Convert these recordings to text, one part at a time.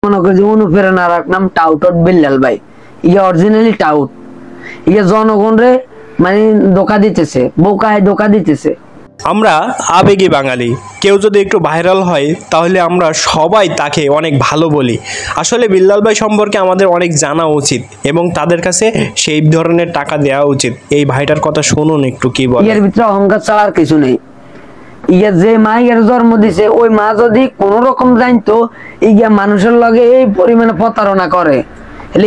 মনে করি যে অনুপ্রেরণার নাম টাউট বিল্লাল ভাই, ইয়ে অরিজিনালি টাউট, ইয়ে জনগণরে মানে ধোঁকা দিতেছে, বোকায় ধোঁকা দিতেছে। আমরা আবেগী বাঙালি, কেউ যদি একটু ভাইরাল হয় তাহলে আমরা সবাই তাকে অনেক ভালো বলি। আসলে বিল্লাল ভাই সম্পর্কে আমাদের অনেক জানা উচিত এবং তাদের কাছে সেই ধরনের টাকা দেওয়া উচিত। এই ভাইটার কথা শুনুন একটু কি বলে। এর ভিতরে অহংকার ছাড়া আর কিছু নেই। ইয়ে যে মা এর জন্ম দিছে, ওই মা যদি কোন রকম জানতো ইয়া মানুষের লগে এই পরিমাণে প্রতারণা করে,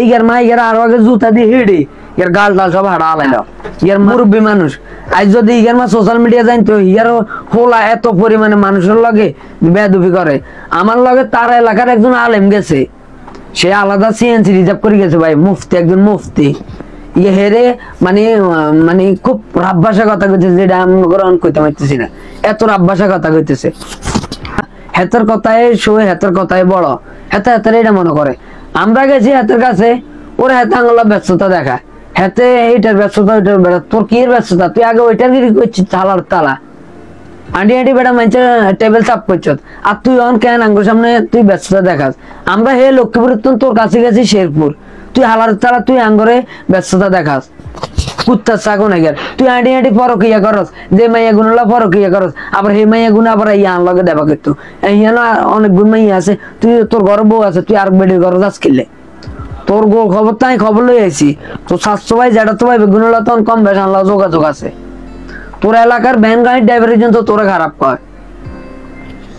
ইয়ার মা ইয়ার আরো আগে জুতা দিয়ে হিড়ি ইয়ার গাল টাল সব হাড়া আলাইলো। ইয়ার মুরব্বী মানুষ আজ যদি ইয়ার মা সোশ্যাল মিডিয়া জানতো ইয়ার হোলা এত পরিমাণে মানুষের লগে বেয়াদবি করে। আমার লগে তার এলাকার একজন আলেম গেছে, সে আলাদা সিএনসি রিজার্ভ করে গেছে ভাই, মুফতি, একজন মুফতি। ইয়ে হেরে মানে মানে খুব রাব ভাষা কথা কইতেছে, যেটা আমি গ্রহণ করতে পারতেছি না, এত রাব ভাষা কথা কইতেছে। হেতের কথায় শোয়ে, হেতের কথায় বড়, হেতে হেতের এটা মনে করে। আমরা গেছি হেতের কাছে, ওরা হেতে আঙুলা ব্যস্ততা দেখায়, হেতে এইটার ব্যস্ততা, ওইটার ব্যস্ততা। তোর কি এর ব্যস্ততা? তুই আগে ওইটার গিরি করছিস তালার তালা, আন্টি আন্টি বেটা মানছে টেবিল সাফ করছ, আর তুই অন কেন আঙ্গুর সামনে তুই ব্যস্ততা দেখাস। আমরা হে লক্ষ্মীপুর তোর কাছে গেছি শেরপুর, তুই হালার তালা তুই আঙ্গুরে ব্যস্ততা দেখাস। কুত্তার চাকো নাকি তুই আঁটি আঁটি পরকিয়া করস, যে মাইয়া গুণলা পরকিয়া করস, আবার হে মাইয়া গুণ আবার ইয়া আনলগে দেবা কিন্তু ইয়ানো অনেক গুণ মাইয়া আছে, তুই তোর ঘর বউ আছে, তুই আর বেডির ঘর যাস কিনলে তোর গো খবর তাই খবর লই আইছি। তোর স্বাস্থ্য ভাই যেটা তো ভাই গুণলা তখন কম বেশ আনলা যোগাযোগ আছে। তোর এলাকার ভ্যান গাড়ির ড্রাইভারের জন্য তোরা খারাপ কয়,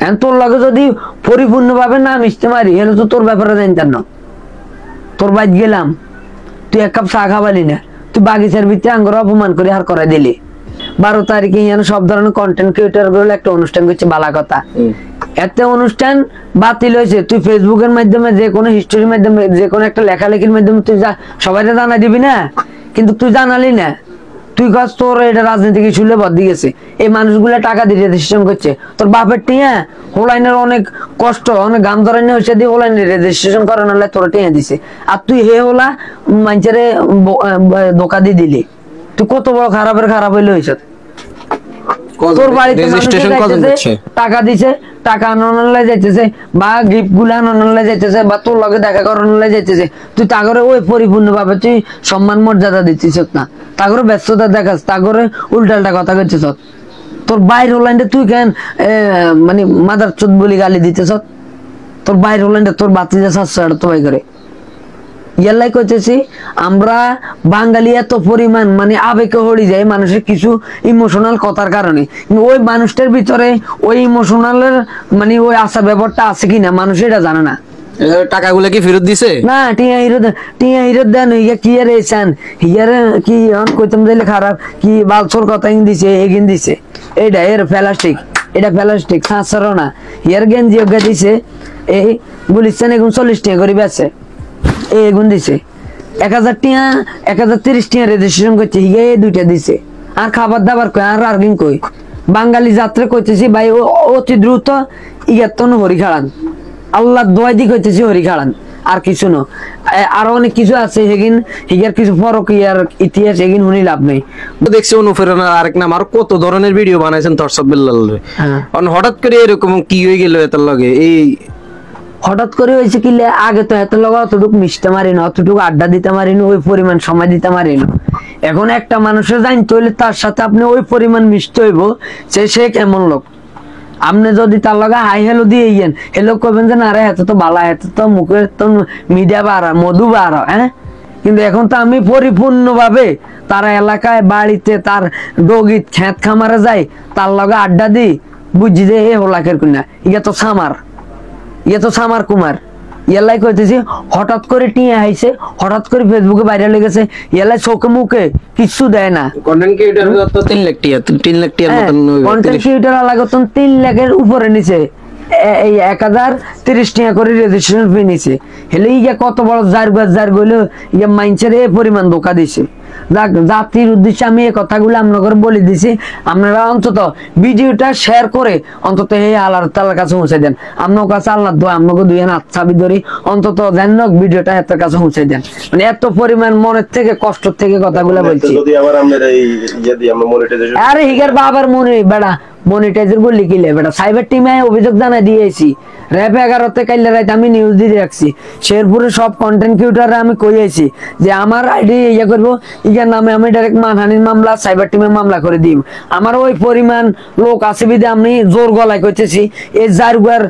এখন তোর লগে যদি পরিপূর্ণ ভাবে না মিশতে পারি হলে তো তোর ব্যাপারে জানতেন না। তোর বাইক গেলাম, তুই এক কাপ চা খাবালি না, তুই বাগিচার ভিতরে আঙ্গুর অপমান করে আর করাই দিলি। 12 তারিখে ইয়ানো সব ধরনের কন্টেন্ট ক্রিয়েটর গুলো একটা অনুষ্ঠান করছে, বালা কথা। এতে অনুষ্ঠান বাতিল হয়েছে, তুই ফেসবুকের মাধ্যমে যে কোনো হিস্টোরির মাধ্যমে যে কোনো একটা লেখালেখির মাধ্যমে তুই সবাই জানাই দিবি না, কিন্তু তুই জানালি না। তুই কাজ তোর এটা রাজনীতি শুনলে বদলি গেছে, এই মানুষগুলা টাকা দিয়ে রেজিস্ট্রেশন করছে। তোর বাপের টিয়া হোলাইনের অনেক কষ্ট, অনেক গাম ধরানি হয়েছে দিয়ে হোলাইনের রেজিস্ট্রেশন করানো তোর টিয়া দিছে, আর তুই হে হোলা মানুষের ধোকা দিয়ে দিলি। তুই কত বড় খারাপের খারাপ হইলে হয়েছে। তোর বাড়িতে টাকা দিছে, টাকা আনানোর যাইতেছে, বা গিফট গুলা আনানোর যাইতেছে, বা তোর লগে দেখা করানোর যাইতেছে, তুই তাগরে ওই পরিপূর্ণ ভাবে তুই সম্মান মর্যাদা দিচ্ছিস না, তাগরে ব্যস্ততা দেখাস, তাগরে উল্টাল্টা কথা কইছিস। তোর বাইর হলাইন্ডে তুই কেন মানে মাদার চোদ বলি গালি দিতেছ? তোর বাইর হলাইন্ডে তোর বাতিজা সাতশো তো ভাই করে ইয়াল্লাই কইতেছি। আমরা বাঙালি এত পরিমাণ মানে আবেগে হড়ি যায় মানুষের কিছু ইমোশনাল কথার কারণে, কিন্তু ওই মানুষটার ভিতরে ওই ইমোশনালের মানে ওই আশা ব্যাপারটা আছে কিনা মানুষ এটা জানে না। টাকাগুলো কি ফেরত দিছে না? টিয়া হিরো দেন ইয়া কি এর এসান হিয়ারে কি অন কইতাম দিলে খারাপ কি বালছর কথা ইন দিছে এগিন দিছে, এইটা এর প্লাস্টিক, এটা প্লাস্টিক খাসরো না। হিয়ার গেঞ্জি ওগা দিছে এই গুলিস্তান এগুন 40 টাকা করে বেচে, এই গুণ দিছে 1000 টাকা 1030 টাকা রেজিস্ট্রেশন করছে, হিয়া এই দুইটা দিছে। আর খাবার দাবার কই আর আর্গিং কই বাঙালি যাত্রা কইতেছি ভাই অতি দ্রুত ইয়াতন হরি খাড়ান, আল্লাহ দোয়াই দি কইতেছি হরি খাড়ান, আর কিছু না। আরো অনেক কিছু আছে হেগিন হিগার কিছু পরকীয়ার ইতিহাস হেগিন শুনি লাভ নেই। দেখছি অনুপ্রেরণার আরেক নাম আর কত ধরনের ভিডিও বানাইছেন দর্শক বিল্লাল। হঠাৎ করে এরকম কি হয়ে গেল এটার লগে? এই হঠাৎ করে হয়েছে কি আগে তো এত লগা অতটুকু মিশতে পারি না, অতটুকু আড্ডা দিতে পারি না, ওই পরিমাণ সময় দিতে পারি না। এখন একটা মানুষের জানতে হইলে তার সাথে আপনি ওই পরিমাণ মিশতে হইব সে কেমন লোক। আপনি যদি তার লগে হাই হেলো দিয়ে ইয়েন হেলো করবেন যে না রে এত তো বালা, এত তো মুখের তো মিডিয়া বাড়া মধু বাড়া, হ্যাঁ। কিন্তু এখন তো আমি পরিপূর্ণ ভাবে তার এলাকায় বাড়িতে তার ডগিত খেত খামারে যাই, তার লগে আড্ডা দিই, বুঝছি যে এ হোলাকের কিনা ইয়ে তো সামার, ইয়ে তো সামার কুমার। ইয়ালাই কইতেছি হঠাৎ করে টিয়া আইছে, হঠাৎ করে ফেসবুকে ভাইরাল হয়ে গেছে, ইয়ালাই চোখে মুখে কিছু দেয় না। কন্টেন্ট ক্রিয়েটর তো 3 লাখ টাকা 3 লাখ টাকার মতন, কন্টেন্ট ক্রিয়েটর লাগাতন 3 লাখের উপরে নিচে, এই 1030 টাকা করে রেজিস্ট্রেশন ফি নিছে। হেলে ইয়া কত বড় জার গইল ইয়া মাইনছের এই পরিমাণ ধোকা দিছে। জাতির উদ্দেশ্যে আমি এই কথাগুলো আপনাদের বলে দিছি, আপনারা অন্তত ভিডিওটা শেয়ার করে অন্তত এই আল্লাহর তাআলার কাছে পৌঁছে দেন। আপনার কাছে আল্লাহর দোয়া, আপনাকে দুই হাত চাবি ধরি অন্তত জান্নাত ভিডিওটা এত কাছে পৌঁছে দেন। মানে এত পরিমাণ মনের থেকে কষ্ট থেকে কথাগুলো বলছি। যদি আবার আমরা এই যদি আমরা মনিটাইজেশন আরে হিগার বাবার মনে বেড়া মনিটাইজার বললি কি লে বেটা, সাইবার টিমে অভিযোগ জানাই দিয়েছি র‍্যাব 11তে কাইলে রাইতে আমি নিউজ দিয়ে রাখছি, শেরপুরে সব কন্টেন্ট ক্রিয়েটররা আমি কইয়াছি যে আমার আইডি ইয়া করব, ইয়ার নামে আমি ডাইরেক্ট মানহানির মামলা সাইবার টিমে মামলা করে দিই। আমার ওই পরিমাণ লোক আছে বিদে আমি জোর গলায় কইতেছি এই জারগুয়ার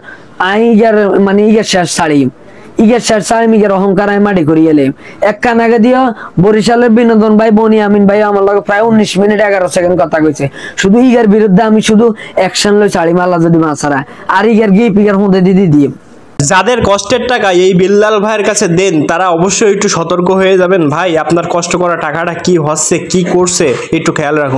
আই ইয়ার মানে ইয়ার শেষ ছাড়ি ইগের শেষ ছাড়ি মিগের অহংকার আমি মাটি করি এলে এক কানাগে দিও। বরিশালের বিনোদন ভাই বনি আমিন ভাই আমার লগে প্রায় 19 মিনিট 11 সেকেন্ড কথা কইছে, শুধু ইগের বিরুদ্ধে আমি শুধু অ্যাকশন লই ছাড়ি মাল্লা যদি মাছারা আর ইগের গিয়ে পিগের মধ্যে দিদি দিয়ে। যাদের কষ্টের টাকা এই বিল্লাল ভাইয়ের কাছে দেন তারা অবশ্যই একটু সতর্ক হয়ে যাবেন ভাই, আপনার কষ্ট করা টাকাটা কি হচ্ছে কি করছে একটু খেয়াল রাখুন।